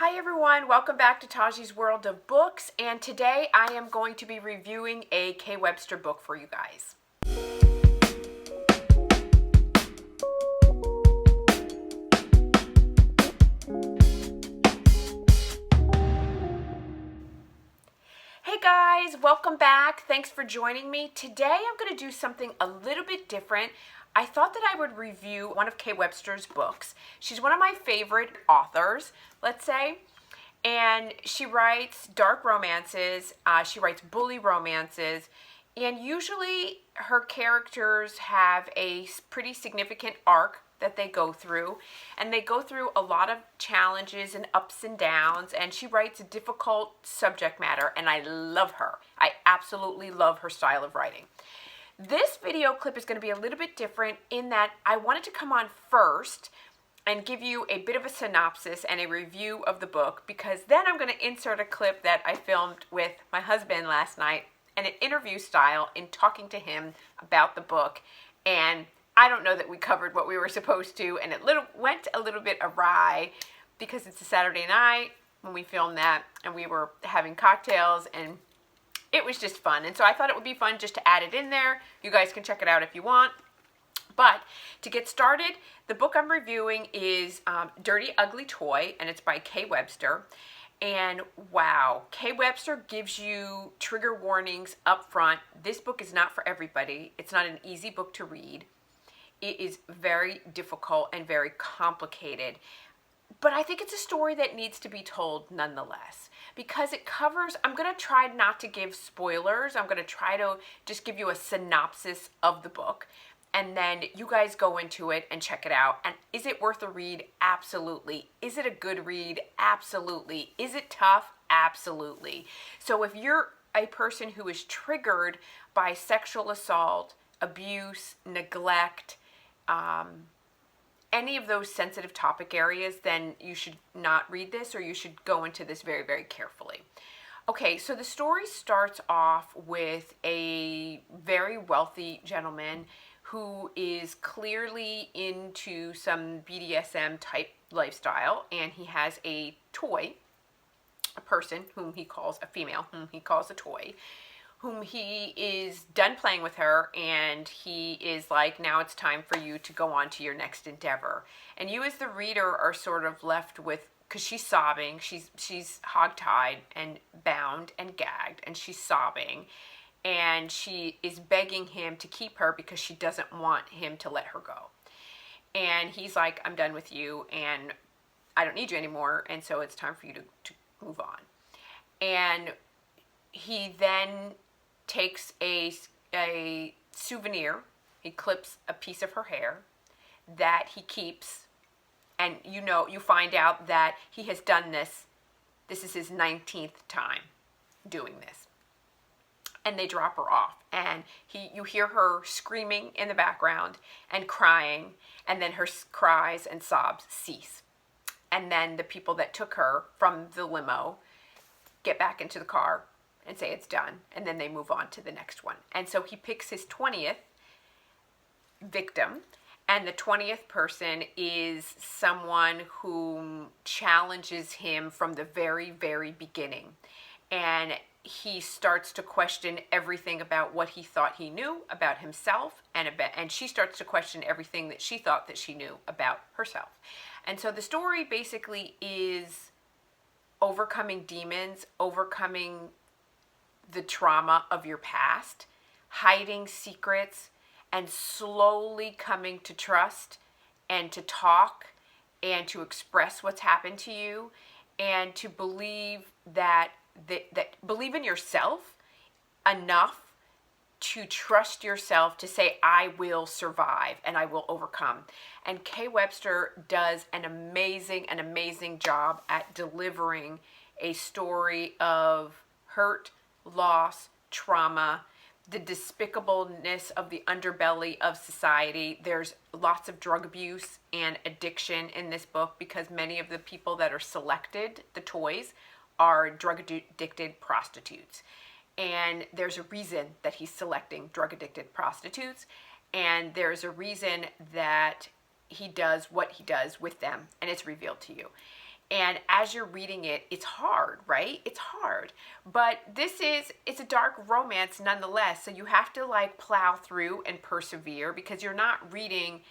Hi everyone, welcome back to Taji's World of Books, and today I am going to be reviewing a K. Webster book for you guys. Hey guys, welcome back. Thanks for joining me. Today I'm going to do something a little bit different. I thought that I would review one of K. Webster's books. She's one of my favorite authors, let's say. And she writes dark romances, she writes bully romances, and usually her characters have a pretty significant arc that they go through, and they go through a lot of challenges and ups and downs, and she writes a difficult subject matter, and I love her. I absolutely love her style of writing. This video clip is going to be a little bit different in that I wanted to come on first and give you a bit of a synopsis and a review of the book, because then I'm going to insert a clip that I filmed with my husband last night and an interview style in talking to him about the book. And I don't know that we covered what we were supposed to, and it went a little bit awry because it's a Saturday night when we filmed that, and we were having cocktails, and it was just fun. And so I thought it would be fun just to add it in there. You guys can check it out if you want. But to get started, the book I'm reviewing is Dirty Ugly Toy, and it's by K. Webster. And wow, K. Webster gives you trigger warnings up front. This book is not for everybody. It's not an easy book to read. It is very difficult and very complicated. But I think it's a story that needs to be told nonetheless, because it covers, I'm going to try not to give spoilers. I'm going to try to just give you a synopsis of the book. And then you guys go into it and check it out. And is it worth a read? Absolutely. Is it a good read? Absolutely. Is it tough? Absolutely. So if you're a person who is triggered by sexual assault, abuse, neglect, any of those sensitive topic areas, then you should not read this, or you should go into this very, very carefully. Okay, so the story starts off with a very wealthy gentleman who is clearly into some BDSM type lifestyle, and he has a toy, a person whom he calls a female, whom he calls a toy, whom he is done playing with her, and he is like, now it's time for you to go on to your next endeavor. And you as the reader are sort of left with, because she's sobbing, she's hogtied and bound and gagged, and she's sobbing. And she is begging him to keep her because she doesn't want him to let her go. And he's like, I'm done with you, and I don't need you anymore, and so it's time for you to move on. And he then takes a souvenir. He clips a piece of her hair that he keeps, and you find out that he has done this. This is his 19th time doing this. And they drop her off, and you hear her screaming in the background and crying, and then her cries and sobs cease. And then the people that took her from the limo get back into the car and say it's done, and then they move on to the next one. And so he picks his 20th victim, and the 20th person is someone who challenges him from the very, very beginning. And he starts to question everything about what he thought he knew about himself, and she starts to question everything that she thought that she knew about herself. And so the story basically is overcoming demons, overcoming the trauma of your past, hiding secrets, and slowly coming to trust and to talk and to express what's happened to you, and to believe that believe in yourself enough to trust yourself to say, I will survive and I will overcome. And K. Webster does an amazing job at delivering a story of hurt, loss, trauma, the despicableness of the underbelly of society. There's lots of drug abuse and addiction in this book, because many of the people that are selected, the toys, are drug-addicted prostitutes. And there's a reason that he's selecting drug-addicted prostitutes, and there's a reason that he does what he does with them, and it's revealed to you. And as you're reading it, it's hard, right? It's hard. But it's a dark romance nonetheless. So you have to like plow through and persevere, because you're not reading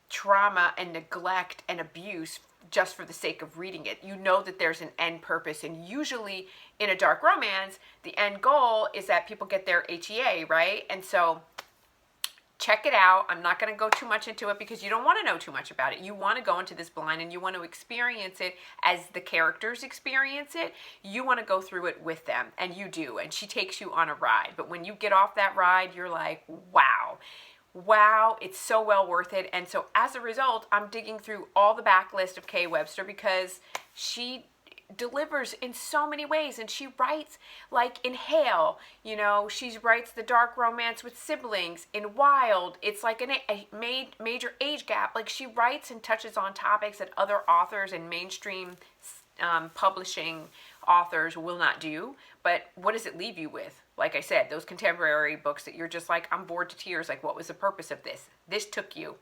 trauma and neglect and abuse just for the sake of reading it. You know that there's an end purpose, and usually in a dark romance, the end goal is that people get their HEA, right? And so check it out. I'm not going to go too much into it because you don't want to know too much about it. You want to go into this blind and you want to experience it as the characters experience it. You want to go through it with them, and you do. And she takes you on a ride. But when you get off that ride, you're like, wow, it's so well worth it. And so as a result, I'm digging through all the backlist of Kay Webster because she delivers in so many ways, and she writes like in Hail, you know, she writes the dark romance with siblings. In Wild, it's like a major age gap. Like, she writes and touches on topics that other authors and mainstream publishing authors will not do. But what does it leave you with? Like I said, those contemporary books that you're just like, I'm bored to tears. Like, what was the purpose of this? This took you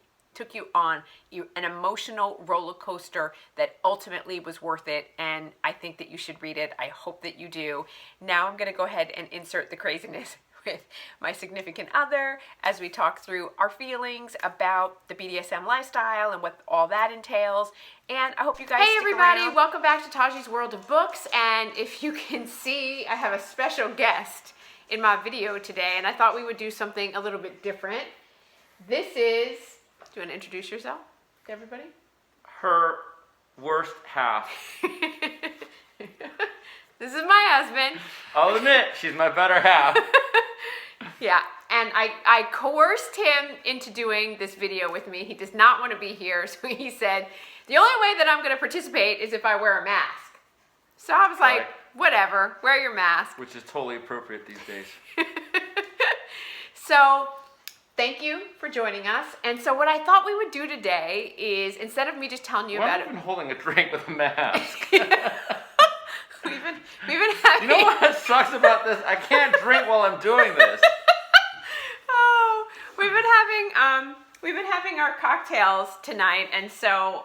on an emotional roller coaster that ultimately was worth it, and I think that you should read it. I hope that you do. Now I'm going to go ahead and insert the craziness with my significant other as we talk through our feelings about the BDSM lifestyle and what all that entails. And I hope you guys stick around. Welcome back to Taji's World of Books. And if you can see, I have a special guest in my video today, and I thought we would do something a little bit different. This is... Do you want to introduce yourself to everybody? Her worst half. This is my husband. I'll admit, she's my better half. Yeah, and I coerced him into doing this video with me. He does not want to be here, so he said, the only way that I'm going to participate is if I wear a mask. So I was like, whatever, wear your mask. Which is totally appropriate these days. So... thank you for joining us. And so what I thought we would do today is, instead of me just telling you about it... Why have you been holding a drink with a mask? we've been having... You know what sucks about this? I can't drink while I'm doing this. Oh, we've been having our cocktails tonight, and so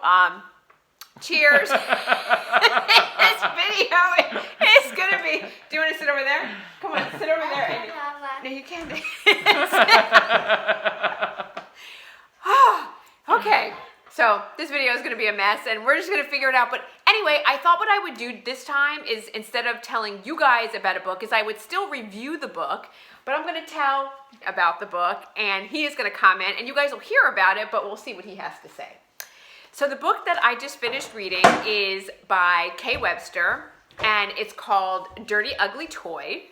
cheers. This video is gonna be... Do you want to sit over there? Come on, sit over there. And... No, you can't. Okay, so this video is going to be a mess, and we're just going to figure it out. But anyway, I thought what I would do this time is, instead of telling you guys about a book, is I would still review the book, but I'm going to tell about the book, and he is going to comment, and you guys will hear about it, but we'll see what he has to say. So the book that I just finished reading is by Kay Webster, and it's called Dirty Ugly Toy.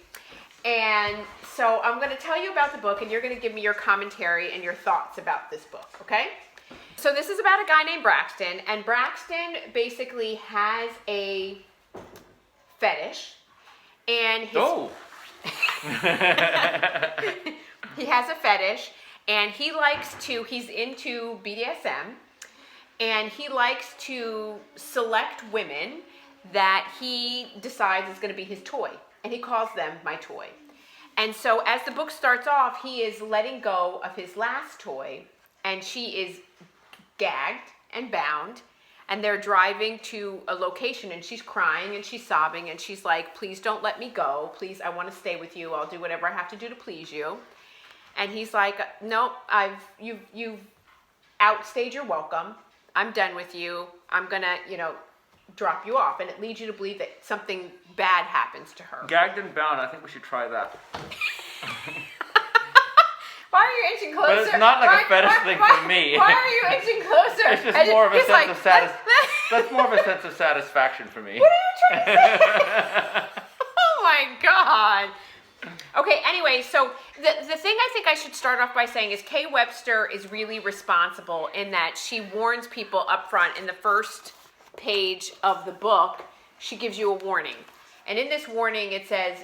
And so I'm going to tell you about the book, and you're going to give me your commentary and your thoughts about this book, okay? So this is about a guy named Braxton, and Braxton basically has a fetish, and his... Oh! He has a fetish, and he's into BDSM, and he likes to select women that he decides is going to be his toy. And he calls them my toy. And so as the book starts off, he is letting go of his last toy, and she is gagged and bound, and they're driving to a location, and she's crying and she's sobbing, and she's like, please don't let me go. Please, I want to stay with you. I'll do whatever I have to do to please you. And he's like, nope, you've outstayed your welcome. I'm done with you. I'm gonna, drop you off. And it leads you to believe that something bad happens to her. Gagged and bound, I think we should try that. Why are you inching closer? But it's not like a fetish thing for me. Why are you inching closer? It's just more of a sense of that's more of a sense of satisfaction for me. What are you trying to say? Oh my God. Okay, anyway, so the thing I think I should start off by saying is Kay Webster is really responsible in that she warns people up front. In the first page of the book, she gives you a warning. And in this warning, it says,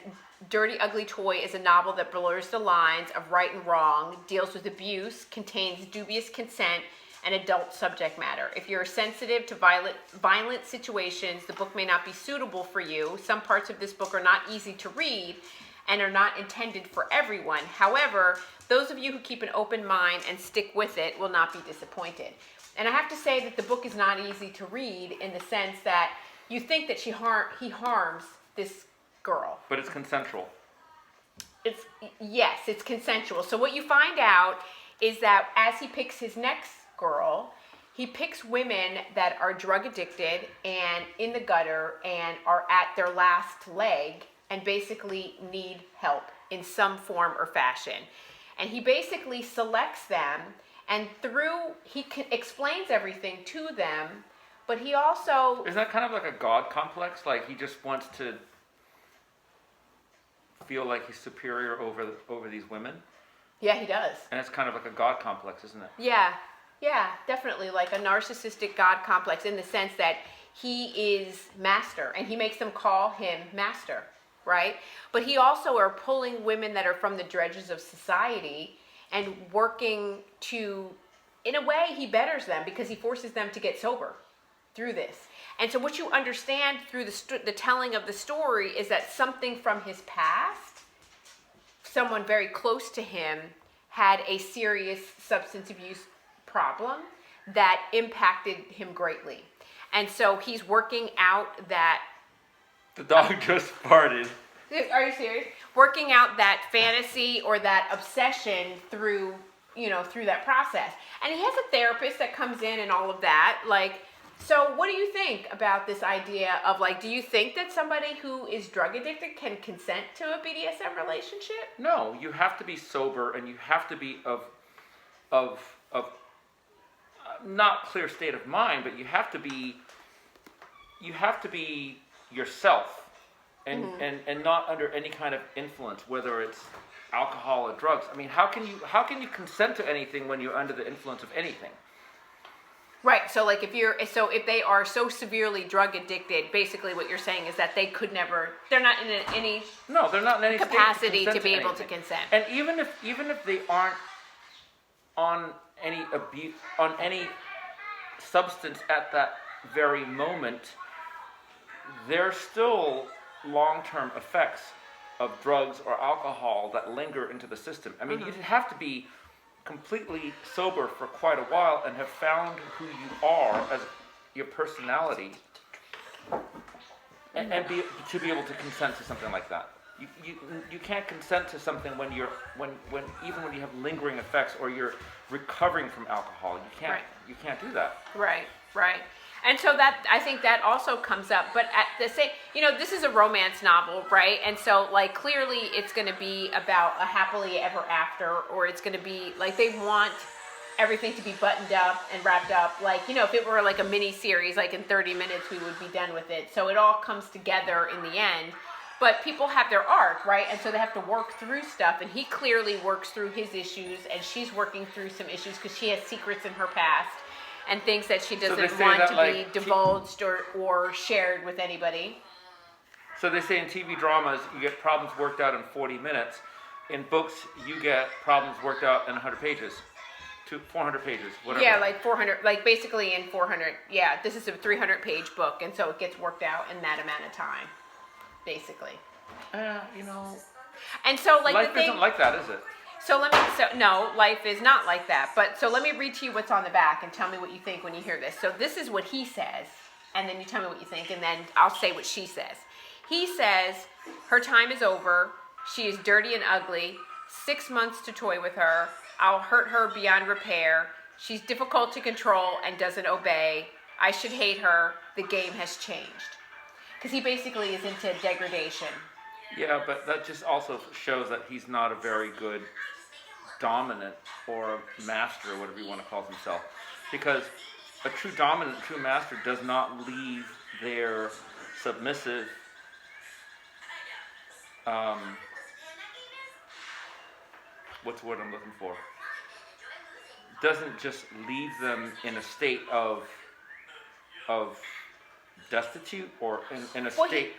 Dirty Ugly Toy is a novel that blurs the lines of right and wrong, deals with abuse, contains dubious consent, and adult subject matter. If you're sensitive to violent situations, the book may not be suitable for you. Some parts of this book are not easy to read and are not intended for everyone. However, those of you who keep an open mind and stick with it will not be disappointed. And I have to say that the book is not easy to read in the sense that you think that he harms this girl. But it's consensual. It's consensual. So what you find out is that as he picks his next girl, he picks women that are drug addicted and in the gutter and are at their last leg and basically need help in some form or fashion. And he basically selects them, and explains everything to them, but he also... Isn't that kind of like a God complex? Like he just wants to feel like he's superior over these women? Yeah, he does. And it's kind of like a God complex, isn't it? Yeah, definitely like a narcissistic God complex in the sense that he is master and he makes them call him master, right? But he also are pulling women that are from the dredges of society and working to, in a way, he betters them because he forces them to get sober through this. And so what you understand through the telling of the story is that something from his past, someone very close to him, had a serious substance abuse problem that impacted him greatly. And so he's working out that... The dog just farted. Are you serious? Working out that fantasy or that obsession through that process. And he has a therapist that comes in and all of that. Like, so what do you think about this idea of, like, do you think that somebody who is drug addicted can consent to a BDSM relationship? No, you have to be sober and you have to be of not clear state of mind, but you have to be yourself. And not under any kind of influence, whether it's alcohol or drugs. I mean, how can you consent to anything when you're under the influence of anything? Right. So like if they are so severely drug addicted, basically what you're saying is that they're not in any capacity to be able to consent. And even if they aren't on any substance at that very moment, there's still long-term effects of drugs or alcohol that linger into the system. I mean, you have to be completely sober for quite a while and have found who you are as your personality, and to be able to consent to something like that. You can't consent to something when you have lingering effects or you're recovering from alcohol. You can't do that. Right. And so that, I think that also comes up, but at the same, this is a romance novel, right? And so like clearly it's going to be about a happily ever after, or it's going to be like they want everything to be buttoned up and wrapped up. Like, if it were like a mini series, like in 30 minutes we would be done with it. So it all comes together in the end. But people have their arc, right? And so they have to work through stuff. And he clearly works through his issues, and she's working through some issues because she has secrets in her past and things that she doesn't want to be divulged or shared with anybody. So they say in TV dramas, you get problems worked out in 40 minutes. In books, you get problems worked out in 100 pages. 400 pages, whatever. Yeah, like 400, like basically in 400. Yeah, this is a 300-page book, and so it gets worked out in that amount of time, basically. And so like life isn't like that, is it? No, life is not like that. But so let me read to you what's on the back and tell me what you think when you hear this. So this is what he says, and then you tell me what you think, and then I'll say what she says. He says, her time is over. She is dirty and ugly. 6 months to toy with her. I'll hurt her beyond repair. She's difficult to control and doesn't obey. I should hate her. The game has changed. Because he basically is into degradation. Yeah, but that just also shows that he's not a very good dominant or master, whatever you want to call himself. Because a true dominant, true master does not leave their submissive what's the word I'm looking for? Doesn't just leave them in a state of destitute or in a state.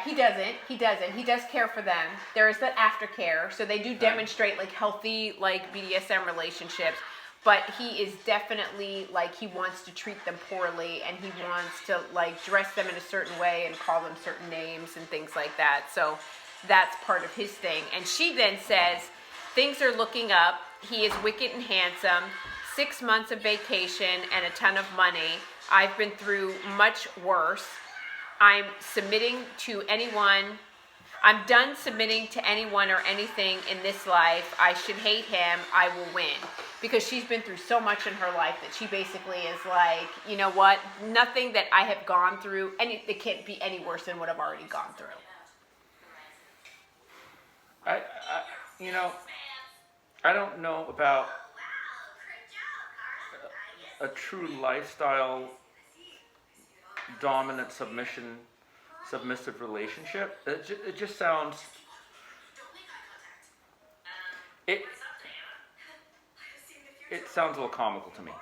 He doesn't. He does care for them. There is that aftercare, so they do demonstrate like healthy like BDSM relationships. But he is definitely like he wants to treat them poorly, and he wants to like dress them in a certain way and call them certain names and things like that. So that's part of his thing. And she then says, things are looking up. He is wicked and handsome. 6 months of vacation and a ton of money. I've been through much worse. I'm done submitting to anyone or anything in this life. I should hate him. I will win. Because she's been through so much in her life that she basically is like, you know what? Nothing that I have gone through, it can't be any worse than what I've already gone through. I don't know about a true lifestyle dominant submissive relationship. It just sounds it sounds a little comical to me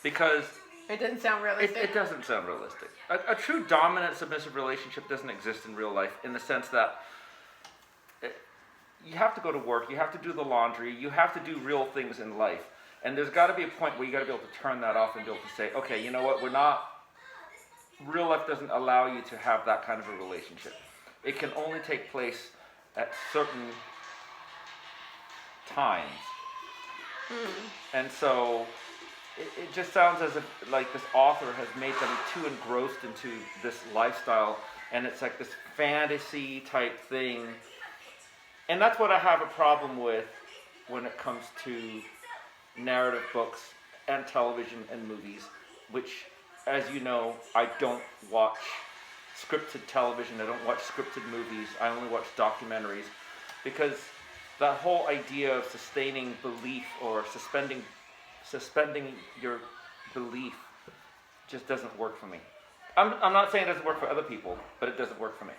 because it doesn't sound realistic. It doesn't sound realistic. A true dominant submissive relationship doesn't exist in real life in the sense that you have to go to work, you have to do the laundry, you have to do real things in life. And there's got to be a point where you got to be able to turn that off and be able to say, okay, you know what, real life doesn't allow you to have that kind of a relationship. It can only take place at certain times. And so it just sounds as if like this author has made them too engrossed into this lifestyle, and it's like this fantasy type thing. And that's what I have a problem with when it comes to narrative books and television and movies, which, as you know, I don't watch scripted television, I don't watch scripted movies, I only watch documentaries, because that whole idea of sustaining belief or suspending your belief just doesn't work for me. I'm not saying it doesn't work for other people, but it doesn't work for me.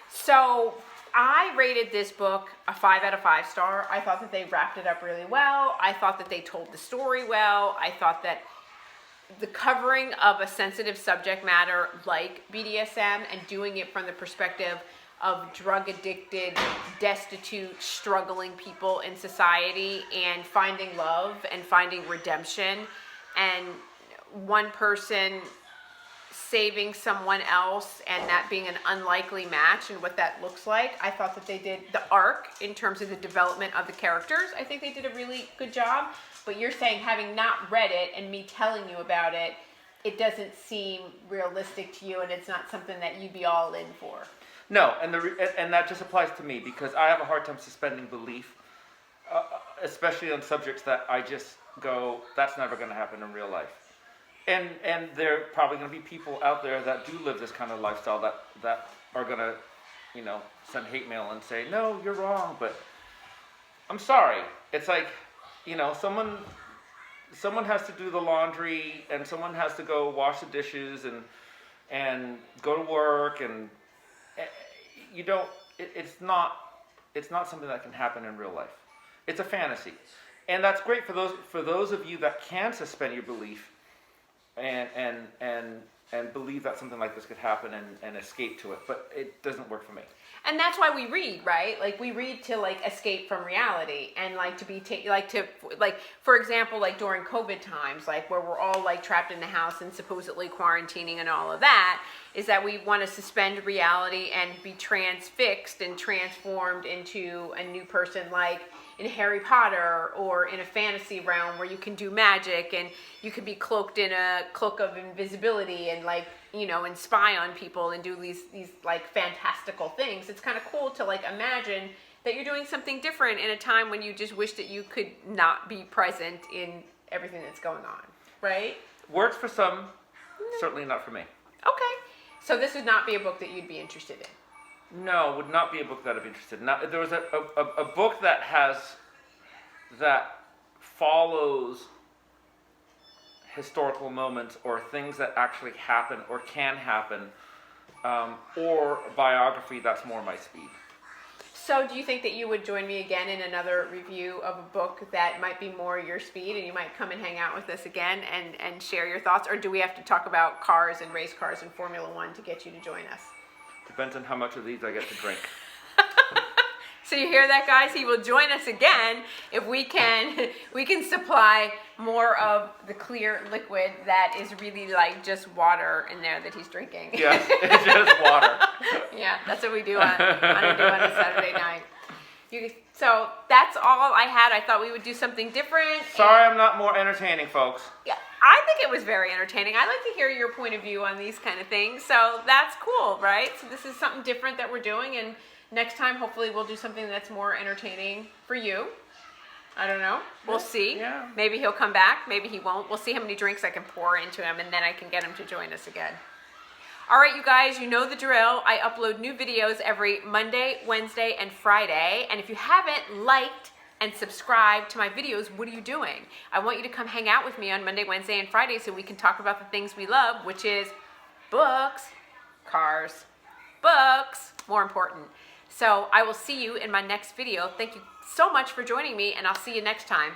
So I rated this book a 5 out of 5 star. I thought that they wrapped it up really well. I thought that they told the story well. I thought that the covering of a sensitive subject matter like BDSM and doing it from the perspective of drug-addicted, destitute, struggling people in society and finding love and finding redemption and one person saving someone else and that being an unlikely match and what that looks like. I thought that they did the arc in terms of the development of the characters. I think they did a really good job. But you're saying, having not read it and me telling you about it, it doesn't seem realistic to you and it's not something that you'd be all in for. No, and that just applies to me because I have a hard time suspending belief, especially on subjects that I just go, that's never going to happen in real life. And there are probably going to be people out there that do live this kind of lifestyle that are going to, send hate mail and say, no, you're wrong, but I'm sorry. It's like, someone has to do the laundry and someone has to go wash the dishes and go to work and it's not something that can happen in real life. It's a fantasy. And that's great for those of you that can suspend your belief and believe that something like this could happen and escape to it, but it doesn't work for me. And that's why we read, right? Like we read to escape from reality and for example, during COVID times, where we're all trapped in the house and supposedly quarantining and all of that, is that we want to suspend reality and be transfixed and transformed into a new person, like in Harry Potter or in a fantasy realm where you can do magic and you can be cloaked in a cloak of invisibility and and spy on people and do these fantastical things. It's kind of cool to imagine that you're doing something different in a time when you just wish that you could not be present in everything that's going on, right? Works for some, certainly not for me. Okay. So this would not be a book that you'd be interested in? No, it would not be a book that I'd be interested in. Now, there was a book that follows historical moments or things that actually happen or can happen, or biography that's more my speed. So do you think that you would join me again in another review of a book that might be more your speed, and you might come and hang out with us again and share your thoughts? Or do we have to talk about cars and race cars and Formula One to get you to join us? Depends on how much of these I get to drink. So you hear that, guys? He will join us again if we can supply more of the clear liquid that is really just water in there that he's drinking. Yes, it's just water. Yeah, that's what we do on a Saturday night. So that's all I had. I thought we would do something different. Sorry I'm not more entertaining, folks. Yeah, I think it was very entertaining. I like to hear your point of view on these kind of things. So that's cool, right? So this is something different that we're doing, and next time hopefully we'll do something that's more entertaining for you. I don't know. We'll see. Yeah. Maybe he'll come back. Maybe he won't. We'll see how many drinks I can pour into him, and then I can get him to join us again. All right, you guys, you know the drill. I upload new videos every Monday, Wednesday, and Friday. And if you haven't liked and subscribed to my videos, what are you doing? I want you to come hang out with me on Monday, Wednesday, and Friday so we can talk about the things we love, which is books, cars, books, more important. So I will see you in my next video. Thank you so much for joining me, and I'll see you next time.